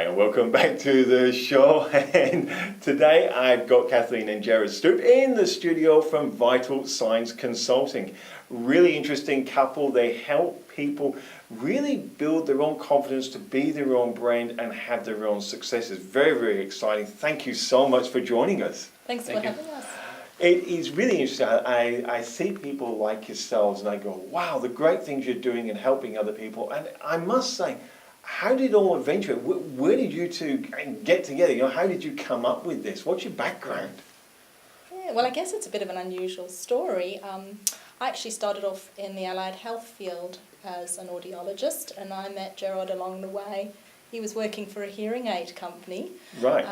And welcome back to the show. And today I've got Kathleen and Gerhard Stoop in the studio from Vital Signs Consulting. Really interesting couple. They help people really build their own confidence to be their own brand and have their own successes. Very, very exciting. Thank you so much for joining us. Thanks for having us. It is really interesting. I see people like yourselves and I go, wow, the great things you're doing and helping other people. And I must say, how did it all eventuate? Where did you two get together? You know, how did you come up with this? What's your background? Yeah, well, I guess it's a bit of an unusual story. I actually started off in the allied health field as an audiologist, and I met Gerhard along the way. He was working for a hearing aid company. Right.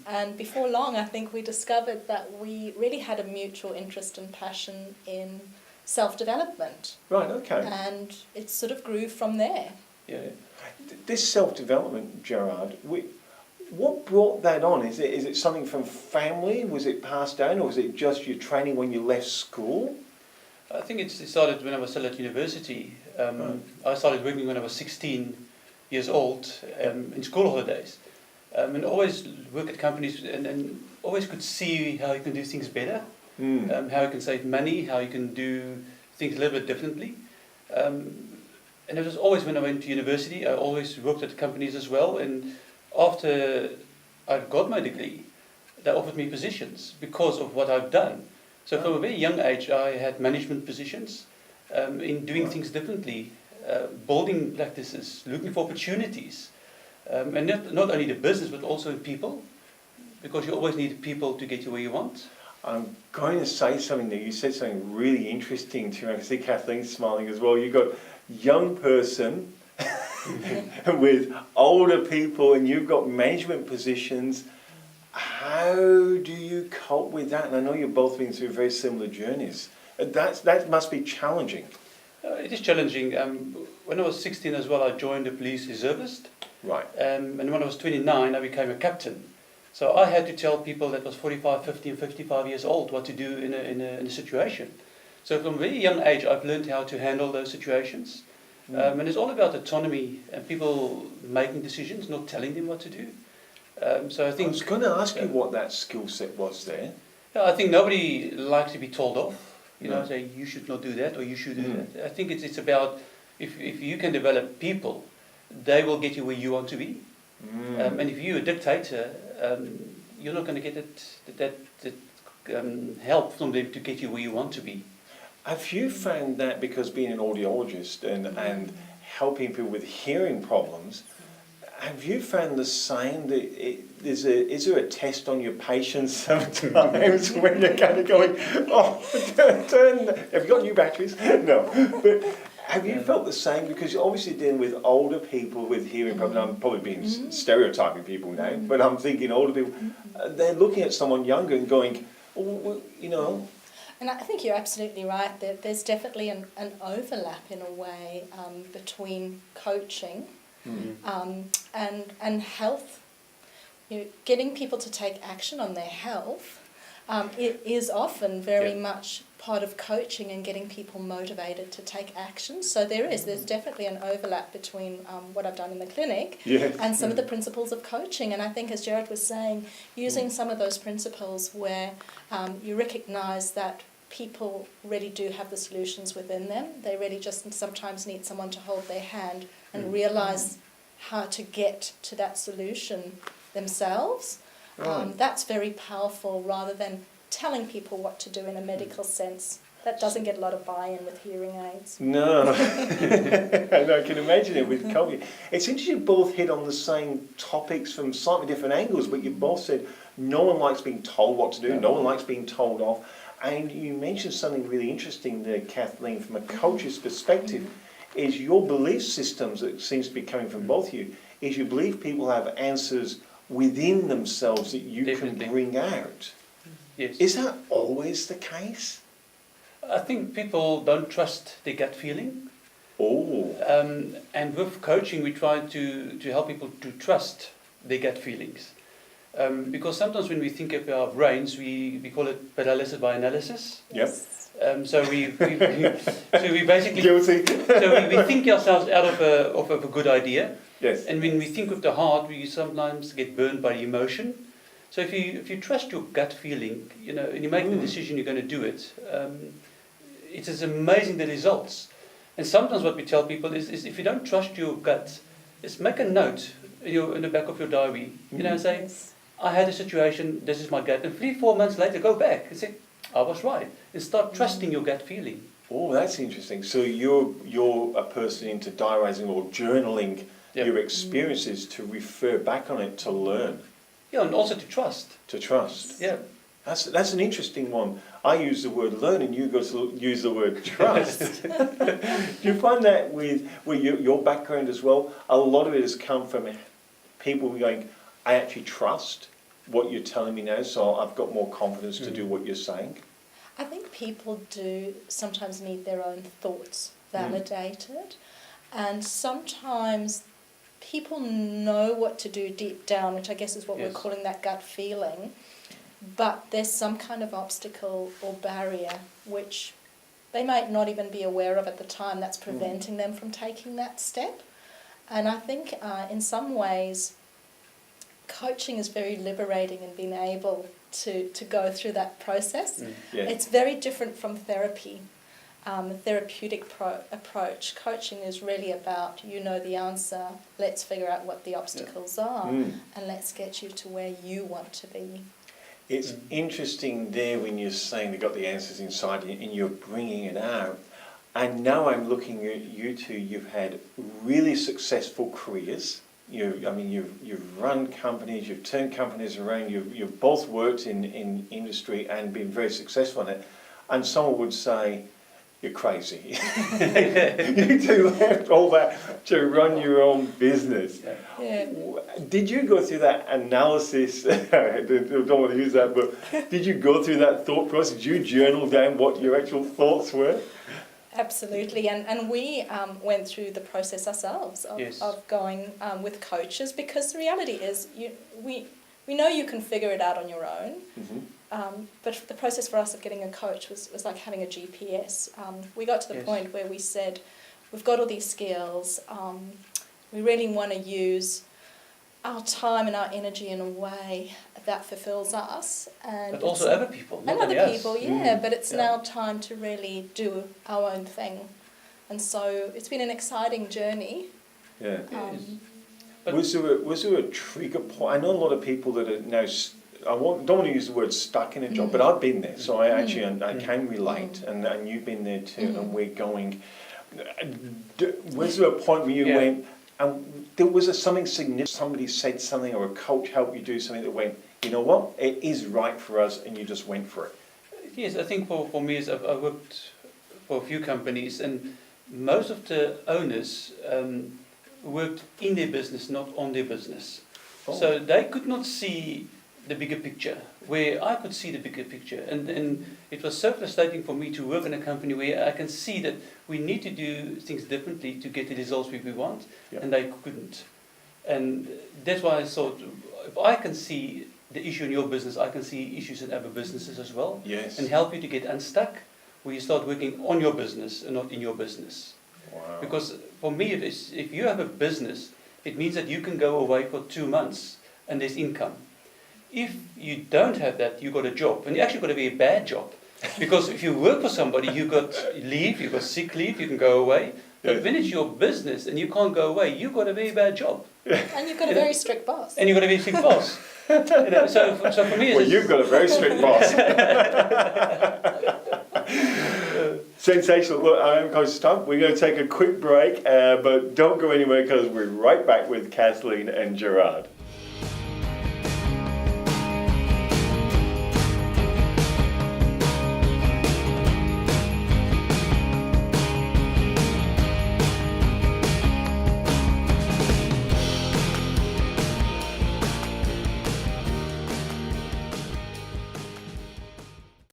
And before long, I think we discovered that we really had a mutual interest and passion in self-development. Right, okay. And it sort of grew from there. Yeah. This self-development, Gerhard, what brought that on? Is it something from family? Was it passed down, or was it just your training when you left school? I think it started when I was still at university. Right. I started working when I was 16 years old in school holidays. And always work at companies and always could see how you can do things better, how you can save money, how you can do things a little bit differently. And it was always when I went to university, I always worked at companies as well. And after I got my degree, they offered me positions because of what I've done. So from a very young age, I had management positions in doing things differently, building practices, looking for opportunities. And not only the business, but also people, because you always need people to get you where you want. I'm going to say something there. You said something really interesting to me. I can see Kathleen smiling as well. You've got young person with older people and you've got management positions. How do you cope with that? And I know you've both been through very similar journeys. That must be challenging. It is challenging. When I was 16 as well, I joined the police reservist. Right. And when I was 29, I became a captain. So I had to tell people that was 45, 50 and 55 years old what to do in a situation. So from a very young age, I've learned how to handle those situations. And it's all about autonomy and people making decisions, not telling them what to do. So I think I was going to ask you what that skill set was there. Yeah, I think nobody likes to be told off. You know, say you should not do that or you should do that. I think it's about if you can develop people, they will get you where you want to be. And if you're a dictator, you're not going to get that help from them to get you where you want to be. Have you found that, because being an audiologist and helping people with hearing problems, have you found the same? That is there a test on your patience sometimes when you're kind of going, oh, turn, have you got new batteries? No. But have you felt the same? Because you're obviously dealing with older people with hearing problems. I'm probably being stereotyping people now, but I'm thinking older people, they're looking at someone younger and going, oh, you know. And I think you're absolutely right. There's definitely an overlap in a way between coaching and health. You know, getting people to take action on their health, it is often very much part of coaching and getting people motivated to take action. So there's definitely an overlap between what I've done in the clinic and some of the principles of coaching. And I think, as Gerhard was saying, using some of those principles where you recognise that people really do have the solutions within them. They really just sometimes need someone to hold their hand and realise how to get to that solution themselves. That's very powerful, rather than telling people what to do in a medical sense. That doesn't get a lot of buy-in with hearing aids. No. I can imagine it with coaching. It's interesting you both hit on the same topics from slightly different angles, but you both said no one likes being told what to do, no one likes being told off. And you mentioned something really interesting there, Kathleen, from a coach's perspective, is your belief systems that seems to be coming from both of you, is you believe people have answers within themselves that you can bring out. Yes. Is that always the case? I think people don't trust their gut feeling. Oh. And with coaching, we try to help people to trust their gut feelings. Because sometimes when we think of our brains, we call it paralysis by analysis. Yep. So we basically Guilty. we think ourselves out of a good idea, Yes. and when we think with the heart, we sometimes get burned by emotion. So if you trust your gut feeling, and you make the decision you're going to do it, it is amazing the results. And sometimes what we tell people is if you don't trust your gut, is make a note in the back of your diary, and say, Yes. I had a situation, this is my gut, and 3-4 months later go back and say, I was right, and start trusting your gut feeling. Oh, that's interesting. So you're a person into diarising or journaling your experiences to refer back on it to learn. Mm. And also to trust. To trust. Yeah. That's an interesting one. I use the word learn and you go to use the word trust. Do you find that with your background as well? A lot of it has come from people going, I actually trust what you're telling me now, so I've got more confidence to do what you're saying. I think people do sometimes need their own thoughts validated, and sometimes people know what to do deep down, which I guess is what we're calling that gut feeling, but there's some kind of obstacle or barrier which they might not even be aware of at the time that's preventing them from taking that step. And I think in some ways coaching is very liberating in being able to go through that process. It's very different from therapy, therapeutic approach. Coaching is really about, the answer, let's figure out what the obstacles are, and let's get you to where you want to be. It's interesting there when you're saying they've got the answers inside you and you're bringing it out. And now I'm looking at you two, you've had really successful careers. You've run companies, you've turned companies around, you've both worked in industry and been very successful in it. And someone would say, you're crazy. You two left all that to run your own business. Yeah. Did you go through that analysis? I don't want to use that, but did you go through that thought process? Did you journal down what your actual thoughts were? Absolutely, and we went through the process ourselves of going with coaches, because the reality is we know you can figure it out on your own, but the process for us of getting a coach was like having a GPS. We got to the point where we said, we've got all these skills, we really want to use our time and our energy in a way that fulfills us, and but also other people, and other people, but it's Yeah. now time to really do our own thing, and so it's been an exciting journey. Yeah. But Was there a trigger point? I know a lot of people that are now, don't want to use the word stuck in a job, but I've been there, so I actually I can relate, and you've been there too, and we're going. Was there a point where you went, and was there something significant, somebody said something or a coach helped you do something that went, you know what, it is right for us, and you just went for it? Yes, I think for me, I worked for a few companies, and most of the owners worked in their business, not on their business. Oh. So they could not see the bigger picture, where I could see the bigger picture. And it was so frustrating for me to work in a company where I can see that we need to do things differently to get the results we want, and they couldn't. And that's why I thought, if I can see the issue in your business, I can see issues in other businesses as well, and help you to get unstuck, where you start working on your business and not in your business. Wow. Because for me, if you have a business, it means that you can go away for 2 months and there's income. If you don't have that, you've got a job, and you actually got to be a bad job. Because if you work for somebody, you've got leave, you've got sick leave, you can go away. But when it's your business and you can't go away, you've got a very bad job. And you've got a very strict boss. And you've got a very strict boss. So for me, well, you've got a very strict boss. Sensational. Look, I'm Coach Stoop. We're going to take a quick break, but don't go anywhere, because we're right back with Kathleen and Gerhard.